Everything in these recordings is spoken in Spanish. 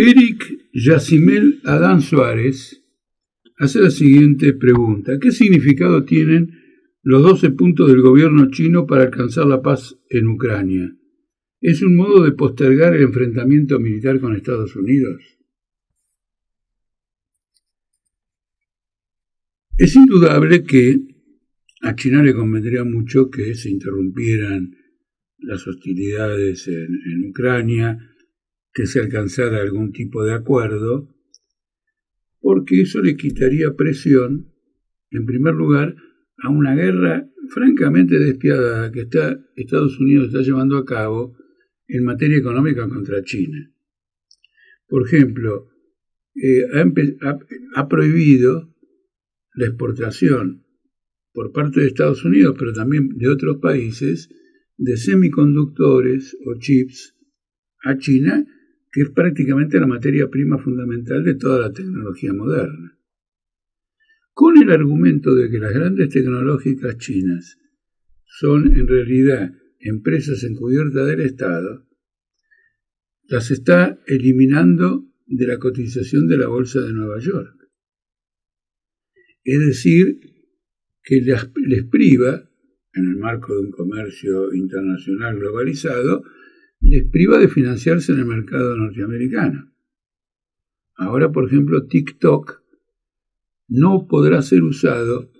Eric Yacimel Adán Suárez hace la siguiente pregunta. ¿Qué significado tienen los 12 puntos del gobierno chino para alcanzar la paz en Ucrania? ¿Es un modo de postergar el enfrentamiento militar con Estados Unidos? Es indudable que a China le convendría mucho que se interrumpieran las hostilidades en Ucrania, que se alcanzara algún tipo de acuerdo, porque eso le quitaría presión, en primer lugar, a una guerra francamente despiadada que Estados Unidos está llevando a cabo en materia económica contra China. Por ejemplo, ha prohibido la exportación por parte de Estados Unidos, pero también de otros países, de semiconductores o chips a China, que es prácticamente la materia prima fundamental de toda la tecnología moderna. Con el argumento de que las grandes tecnológicas chinas son en realidad empresas encubiertas del Estado, las está eliminando de la cotización de la Bolsa de Nueva York. Es decir, que les priva, en el marco de un comercio internacional globalizado, les priva de financiarse en el mercado norteamericano. Ahora, por ejemplo, TikTok no podrá ser usado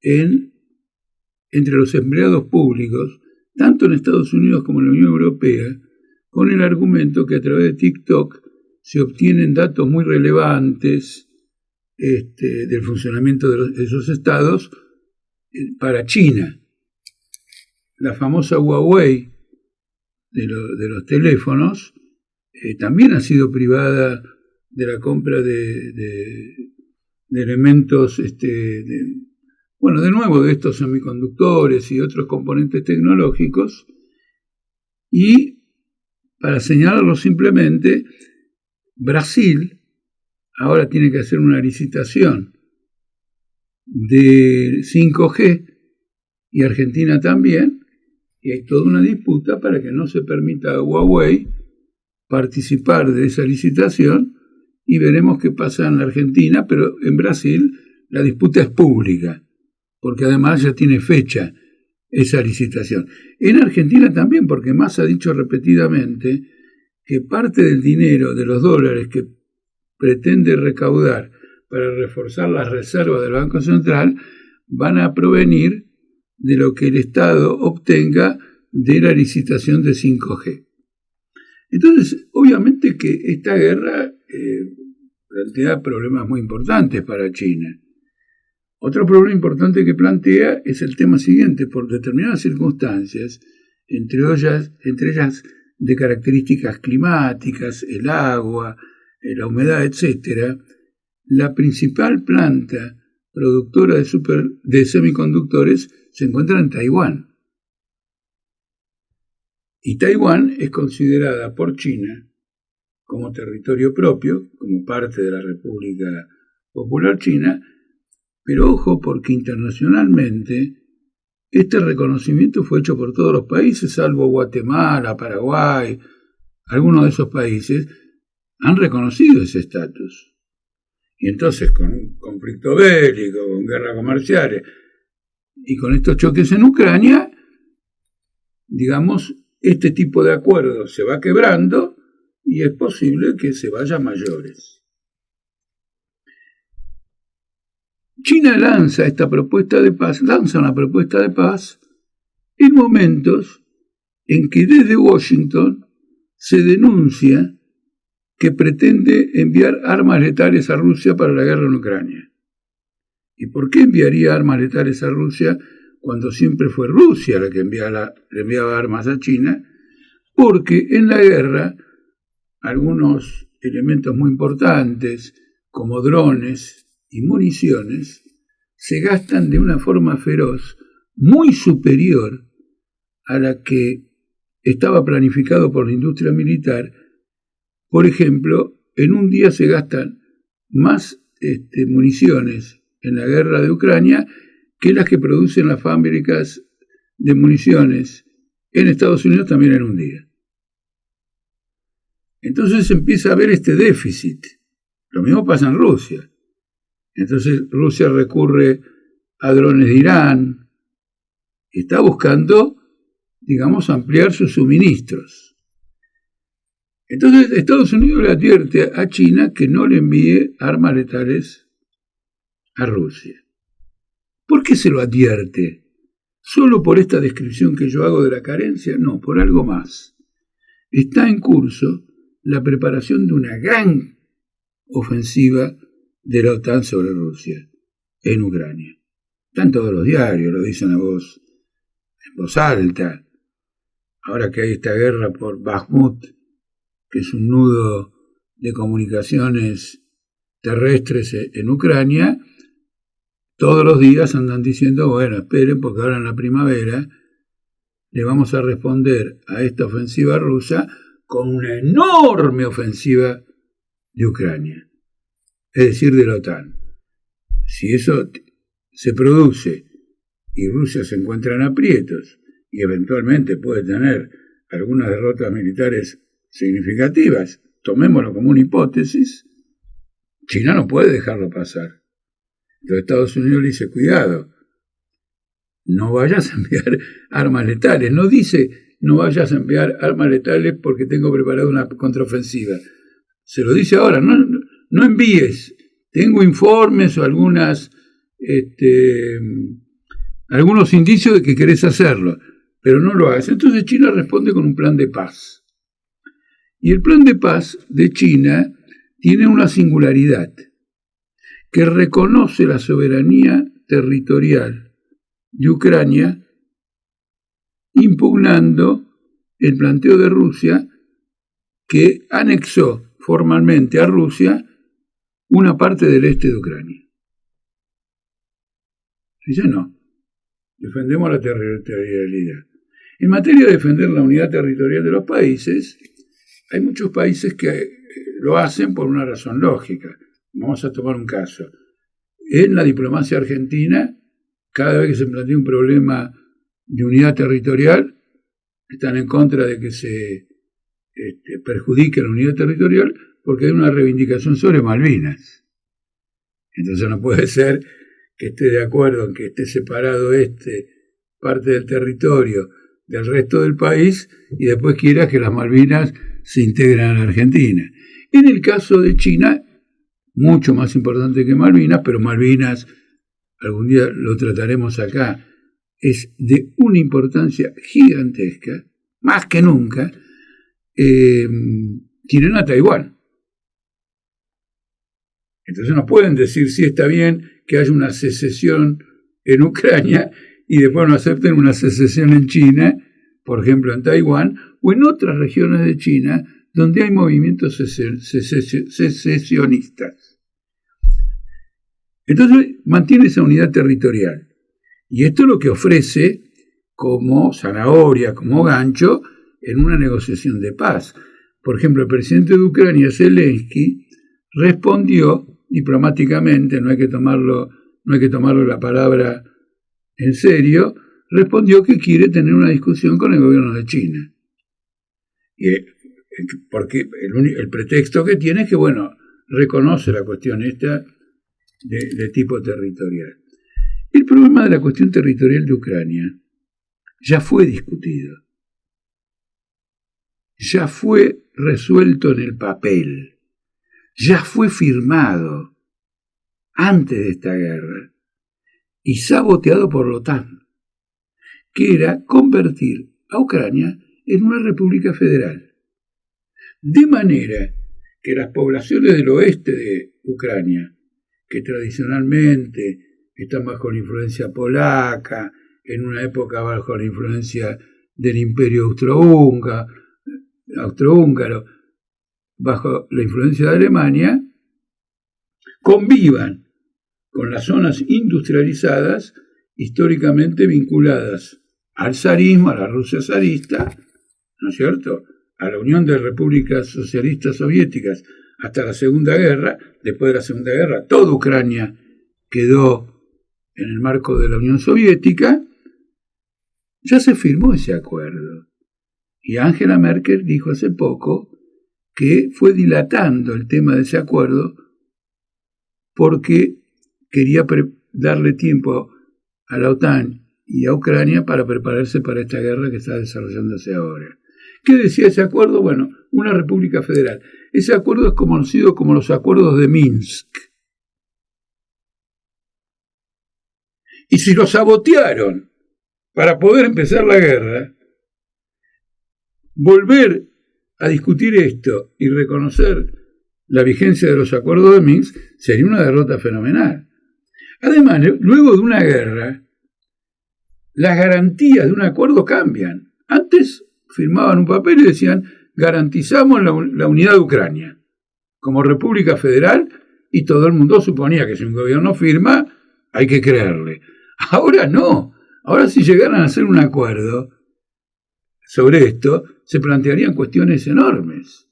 entre los empleados públicos, tanto en Estados Unidos como en la Unión Europea, con el argumento que a través de TikTok se obtienen datos muy relevantes del funcionamiento de esos estados para China. La famosa Huawei de los teléfonos también ha sido privada de la compra de elementos, de estos semiconductores y otros componentes tecnológicos. Y para señalarlo simplemente, Brasil ahora tiene que hacer una licitación de 5G y Argentina también, y hay toda una disputa para que no se permita a Huawei participar de esa licitación, y veremos qué pasa en la Argentina, pero en Brasil la disputa es pública, porque además ya tiene fecha esa licitación. En Argentina también, porque Massa ha dicho repetidamente que parte del dinero, de los dólares que pretende recaudar para reforzar las reservas del Banco Central, van a provenir de lo que el Estado obtenga de la licitación de 5G. Entonces, obviamente que esta guerra plantea problemas muy importantes para China. Otro problema importante que plantea es el tema siguiente: por determinadas circunstancias, entre ellas de características climáticas, el agua, la humedad, etc., la principal planta productora de semiconductores se encuentra en Taiwán. Y Taiwán es considerada por China como territorio propio, como parte de la República Popular China, pero ojo, porque internacionalmente este reconocimiento fue hecho por todos los países, salvo Guatemala, Paraguay. Algunos de esos países han reconocido ese estatus. Y entonces, con un conflicto bélico, con guerras comerciales y con estos choques en Ucrania, digamos, este tipo de acuerdos se va quebrando y es posible que se vaya a mayores. China lanza una propuesta de paz en momentos en que desde Washington se denuncia que pretende enviar armas letales a Rusia para la guerra en Ucrania. ¿Y por qué enviaría armas letales a Rusia cuando siempre fue Rusia la que le enviaba armas a China? Porque en la guerra algunos elementos muy importantes, como drones y municiones, se gastan de una forma feroz, muy superior a la que estaba planificado por la industria militar. Por ejemplo, en un día se gastan más municiones en la guerra de Ucrania que las que producen las fábricas de municiones en Estados Unidos también en un día. Entonces empieza a haber este déficit. Lo mismo pasa en Rusia. Entonces Rusia recurre a drones de Irán. Está buscando, digamos, ampliar sus suministros. Entonces Estados Unidos le advierte a China que no le envíe armas letales a Rusia. ¿Por qué se lo advierte? ¿Solo por esta descripción que yo hago de la carencia? No, por algo más. Está en curso la preparación de una gran ofensiva de la OTAN sobre Rusia en Ucrania. Están todos los diarios, lo dicen en voz alta. Ahora que hay esta guerra por Bakhmut, que es un nudo de comunicaciones terrestres en Ucrania, todos los días andan diciendo, bueno, esperen, porque ahora en la primavera le vamos a responder a esta ofensiva rusa con una enorme ofensiva de Ucrania, es decir, de la OTAN. Si eso se produce y Rusia se encuentra en aprietos y eventualmente puede tener algunas derrotas militares significativas, tomémoslo como una hipótesis, China no puede dejarlo pasar. Entonces Estados Unidos le dice, cuidado, no vayas a enviar armas letales. No dice, no vayas a enviar armas letales porque tengo preparada una contraofensiva. Se lo dice ahora, no envíes. Tengo informes o algunos indicios de que querés hacerlo, pero no lo hagas. Entonces China responde con un plan de paz. Y el plan de paz de China tiene una singularidad, que reconoce la soberanía territorial de Ucrania, impugnando el planteo de Rusia, que anexó formalmente a Rusia una parte del este de Ucrania. Dice no, defendemos la territorialidad. En materia de defender la unidad territorial de los países, hay muchos países que lo hacen por una razón lógica. Vamos a tomar un caso. En la diplomacia argentina, cada vez que se plantea un problema de unidad territorial, están en contra de que se perjudique la unidad territorial porque hay una reivindicación sobre Malvinas. Entonces no puede ser que esté de acuerdo en que esté separado parte del territorio del resto del país y después quiera que las Malvinas se integren a la Argentina. En el caso de China, mucho más importante que Malvinas, pero Malvinas, algún día lo trataremos acá, es de una importancia gigantesca, más que nunca, tienen a Taiwán. Entonces no pueden decir si está bien que haya una secesión en Ucrania y después no acepten una secesión en China, por ejemplo en Taiwán, o en otras regiones de China donde hay movimientos secesionistas. Entonces mantiene esa unidad territorial. Y esto es lo que ofrece como zanahoria, como gancho, en una negociación de paz. Por ejemplo, el presidente de Ucrania, Zelensky, respondió diplomáticamente, no hay que tomarlo la palabra en serio, respondió que quiere tener una discusión con el gobierno de China. Porque el pretexto que tiene es que, reconoce la cuestión esta de tipo territorial. El problema de la cuestión territorial de Ucrania ya fue discutido, ya fue resuelto en el papel, ya fue firmado antes de esta guerra y saboteado por la OTAN, que era convertir a Ucrania en una república federal. De manera que las poblaciones del oeste de Ucrania, que tradicionalmente están bajo la influencia polaca, en una época bajo la influencia del Imperio austrohúngaro, bajo la influencia de Alemania, convivan con las zonas industrializadas históricamente vinculadas al zarismo, a la Rusia zarista, ¿no es cierto?, a la Unión de Repúblicas Socialistas Soviéticas hasta la Segunda Guerra. Después de la Segunda Guerra, toda Ucrania quedó en el marco de la Unión Soviética. Ya se firmó ese acuerdo. Y Angela Merkel dijo hace poco que fue dilatando el tema de ese acuerdo porque quería darle tiempo a la OTAN y a Ucrania para prepararse para esta guerra que está desarrollándose ahora. ¿Qué decía ese acuerdo? Bueno, una república federal. Ese acuerdo es conocido como los acuerdos de Minsk. Y si lo sabotearon para poder empezar la guerra, volver a discutir esto y reconocer la vigencia de los acuerdos de Minsk sería una derrota fenomenal. Además, luego de una guerra, las garantías de un acuerdo cambian. Antes firmaban un papel y decían, garantizamos la unidad de Ucrania como república federal, y todo el mundo suponía que si un gobierno firma, hay que creerle. Ahora no. Ahora si llegaran a hacer un acuerdo sobre esto, se plantearían cuestiones enormes.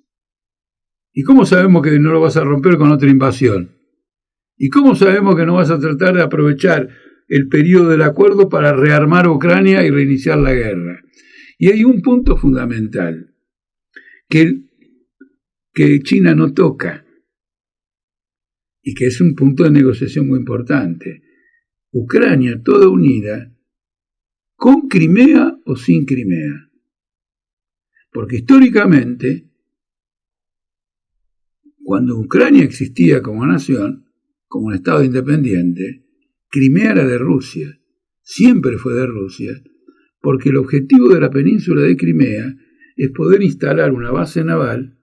¿Y cómo sabemos que no lo vas a romper con otra invasión? ¿Y cómo sabemos que no vas a tratar de aprovechar el periodo del acuerdo para rearmar Ucrania y reiniciar la guerra? Y hay un punto fundamental que China no toca y que es un punto de negociación muy importante. Ucrania toda unida, con Crimea o sin Crimea. Porque históricamente, cuando Ucrania existía como nación, como un Estado independiente, Crimea era de Rusia, siempre fue de Rusia, porque el objetivo de la península de Crimea es poder instalar una base naval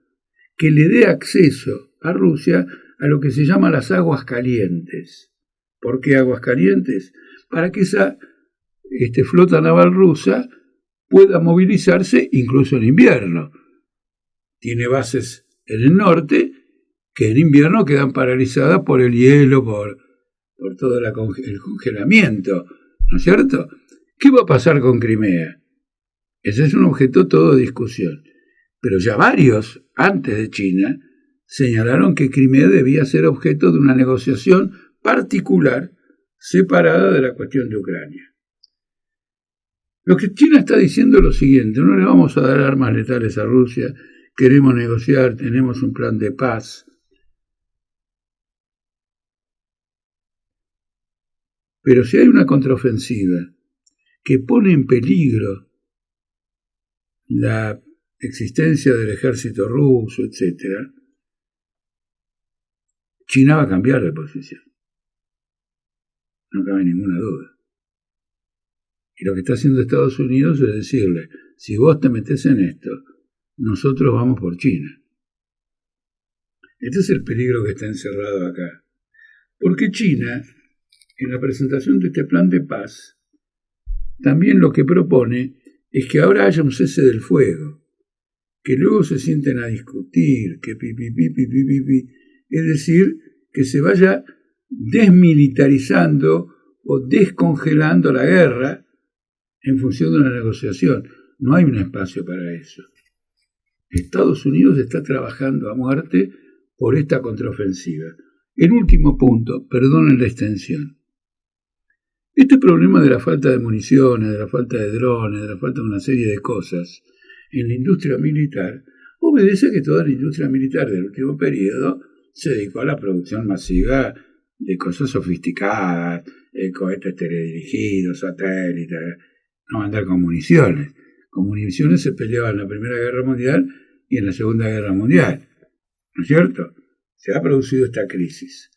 que le dé acceso a Rusia a lo que se llama las aguas calientes. ¿Por qué aguas calientes? Para que esa flota naval rusa pueda movilizarse incluso en invierno. Tiene bases en el norte que en invierno quedan paralizadas por el hielo, por todo el congelamiento, ¿no es cierto? ¿Qué va a pasar con Crimea? Ese es un objeto todo de discusión. Pero ya varios, antes de China, señalaron que Crimea debía ser objeto de una negociación particular, separada de la cuestión de Ucrania. Lo que China está diciendo es lo siguiente: no le vamos a dar armas letales a Rusia, queremos negociar, tenemos un plan de paz. Pero si hay una contraofensiva que pone en peligro la existencia del ejército ruso, etc., China va a cambiar de posición. No cabe ninguna duda. Y lo que está haciendo Estados Unidos es decirle, si vos te metés en esto, nosotros vamos por China. Este es el peligro que está encerrado acá. Porque China, en la presentación de este plan de paz, también lo que propone es que ahora haya un cese del fuego, que luego se sienten a discutir, que es decir, que se vaya desmilitarizando o descongelando la guerra en función de una negociación. No hay un espacio para eso. Estados Unidos está trabajando a muerte por esta contraofensiva. El último punto, perdonen la extensión. Este problema de la falta de municiones, de la falta de drones, de la falta de una serie de cosas en la industria militar, obedece a que toda la industria militar del último periodo se dedicó a la producción masiva de cosas sofisticadas, cohetes teledirigidos, satélites, no andar con municiones. Con municiones se peleaba en la Primera Guerra Mundial y en la Segunda Guerra Mundial, ¿no es cierto? Se ha producido esta crisis.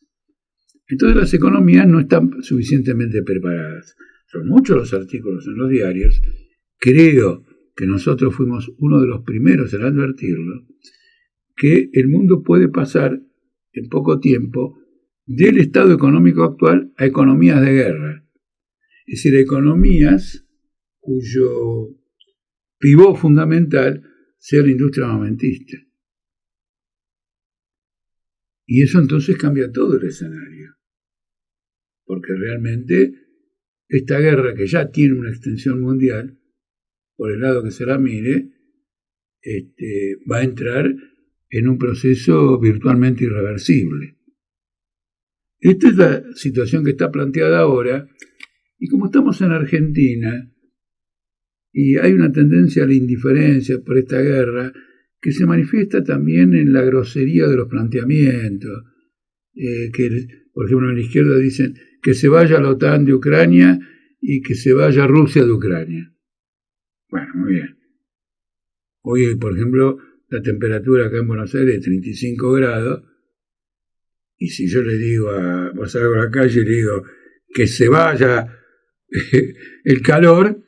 Entonces las economías no están suficientemente preparadas. Son muchos los artículos en los diarios. Creo que nosotros fuimos uno de los primeros en advertirlo, que el mundo puede pasar en poco tiempo del estado económico actual a economías de guerra. Es decir, economías cuyo pivot fundamental sea la industria armamentista. Y eso entonces cambia todo el escenario. Porque realmente esta guerra, que ya tiene una extensión mundial, por el lado que se la mire, va a entrar en un proceso virtualmente irreversible. Esta es la situación que está planteada ahora, y como estamos en Argentina, y hay una tendencia a la indiferencia por esta guerra, que se manifiesta también en la grosería de los planteamientos, que, por ejemplo, en la izquierda dicen que se vaya la OTAN de Ucrania y que se vaya Rusia de Ucrania. Bueno, muy bien. Hoy, por ejemplo, la temperatura acá en Buenos Aires es 35 grados, y si yo le digo vos salgo a la calle y le digo que se vaya el calor,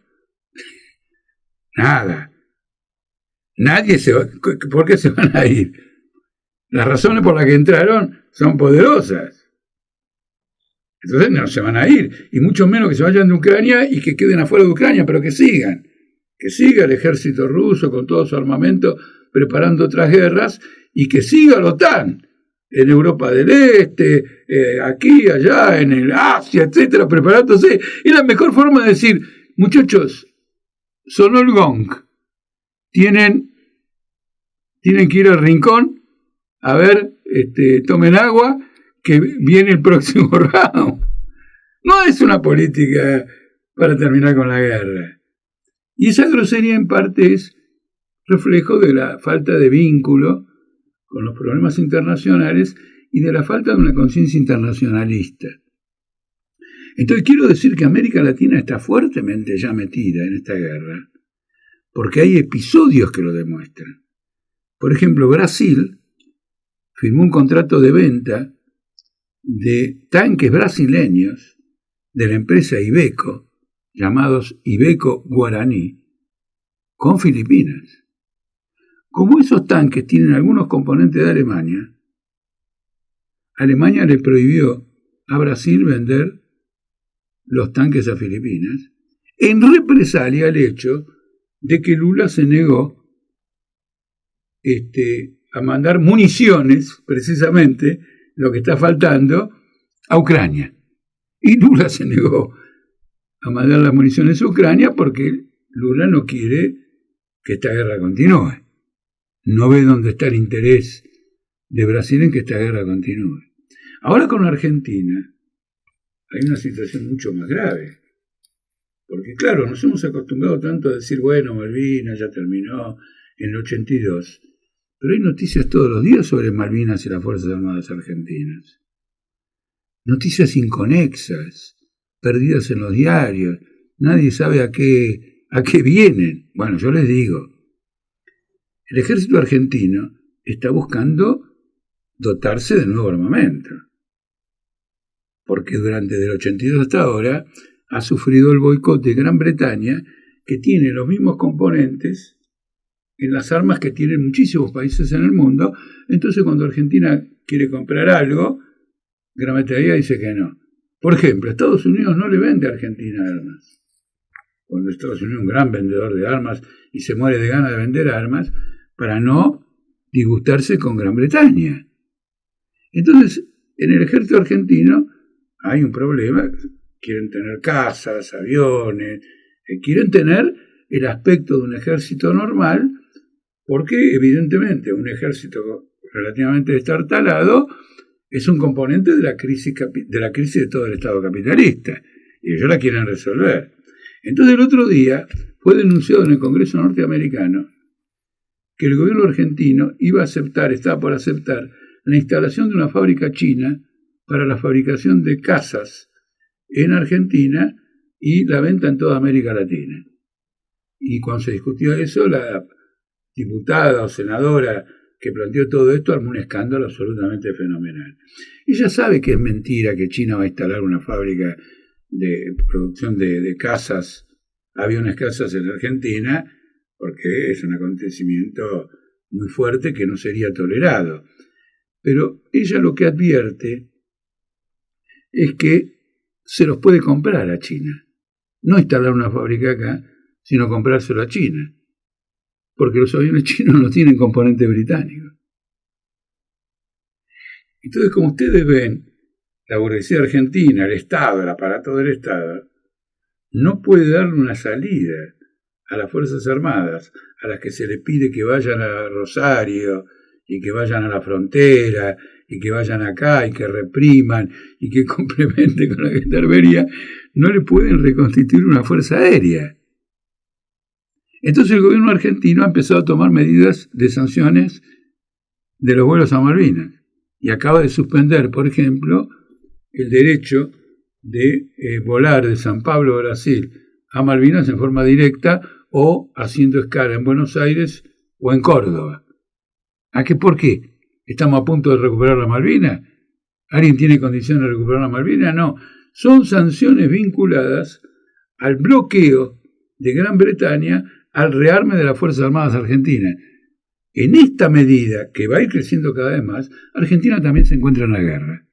nada. Nadie se va. ¿Por qué se van a ir? Las razones por las que entraron son poderosas. Entonces no se van a ir. Y mucho menos que se vayan de Ucrania y que queden afuera de Ucrania, pero que sigan. Que siga el ejército ruso con todo su armamento preparando otras guerras y que siga la OTAN en Europa del Este, aquí, allá, en el Asia, etcétera, preparándose. Es la mejor forma de decir, muchachos, sonó el gong. Tienen que ir al rincón a ver, tomen agua, que viene el próximo round. No es una política para terminar con la guerra. Y esa grosería en parte es reflejo de la falta de vínculo con los problemas internacionales y de la falta de una conciencia internacionalista. Entonces quiero decir que América Latina está fuertemente ya metida en esta guerra, porque hay episodios que lo demuestran. Por ejemplo, Brasil firmó un contrato de venta de tanques brasileños de la empresa Iveco, llamados Iveco Guaraní, con Filipinas. Como esos tanques tienen algunos componentes de Alemania, Alemania le prohibió a Brasil vender los tanques a Filipinas, en represalia al hecho de que Lula se negó a mandar municiones, precisamente lo que está faltando, a Ucrania. Y Lula se negó a mandar las municiones a Ucrania porque Lula no quiere que esta guerra continúe. No ve dónde está el interés de Brasil en que esta guerra continúe. Ahora con Argentina hay una situación mucho más grave. Porque claro, nos hemos acostumbrado tanto a decir, bueno, Malvinas ya terminó en el 82, pero hay noticias todos los días sobre Malvinas y las Fuerzas Armadas Argentinas. Noticias inconexas, perdidas en los diarios, nadie sabe a qué vienen. Bueno, yo les digo, el ejército argentino está buscando dotarse de nuevo armamento, porque desde el 82 hasta ahora ha sufrido el boicot de Gran Bretaña, que tiene los mismos componentes en las armas que tienen muchísimos países en el mundo. Entonces cuando Argentina quiere comprar algo, Gran Bretaña dice que no. Por ejemplo, Estados Unidos no le vende a Argentina armas. Cuando Estados Unidos es un gran vendedor de armas y se muere de ganas de vender armas para no disgustarse con Gran Bretaña. Entonces, en el ejército argentino hay un problema. Quieren tener casas, aviones, quieren tener el aspecto de un ejército normal, porque evidentemente un ejército relativamente destartalado es un componente de la crisis de todo el Estado capitalista, y ellos la quieren resolver. Entonces el otro día fue denunciado en el Congreso norteamericano que el gobierno argentino estaba por aceptar la instalación de una fábrica china para la fabricación de casas en Argentina y la venta en toda América Latina. Y cuando se discutió eso, la diputada o senadora que planteó todo esto armó un escándalo absolutamente fenomenal. Ella sabe que es mentira que China va a instalar una fábrica de producción de casas, aviones casas en Argentina, porque es un acontecimiento muy fuerte que no sería tolerado. Pero ella lo que advierte es que se los puede comprar a China. No instalar una fábrica acá, sino comprárselo a China. Porque los aviones chinos no tienen componente británico. Entonces, como ustedes ven, la burguesía argentina, el Estado, el aparato del Estado, no puede darle una salida a las Fuerzas Armadas, a las que se les pide que vayan a Rosario y que vayan a la frontera y que vayan acá y que repriman y que complementen con la gendarmería. No le pueden reconstituir una fuerza aérea. Entonces el gobierno argentino ha empezado a tomar medidas de sanciones de los vuelos a Malvinas y acaba de suspender, por ejemplo, el derecho de volar de San Pablo, Brasil, a Malvinas en forma directa o haciendo escala en Buenos Aires o en Córdoba. ¿A qué? ¿Por qué? ¿Estamos a punto de recuperar la Malvinas? ¿Alguien tiene condiciones de recuperar la Malvinas? No. Son sanciones vinculadas al bloqueo de Gran Bretaña al rearme de las Fuerzas Armadas Argentinas. En esta medida, que va a ir creciendo cada vez más, Argentina también se encuentra en la guerra.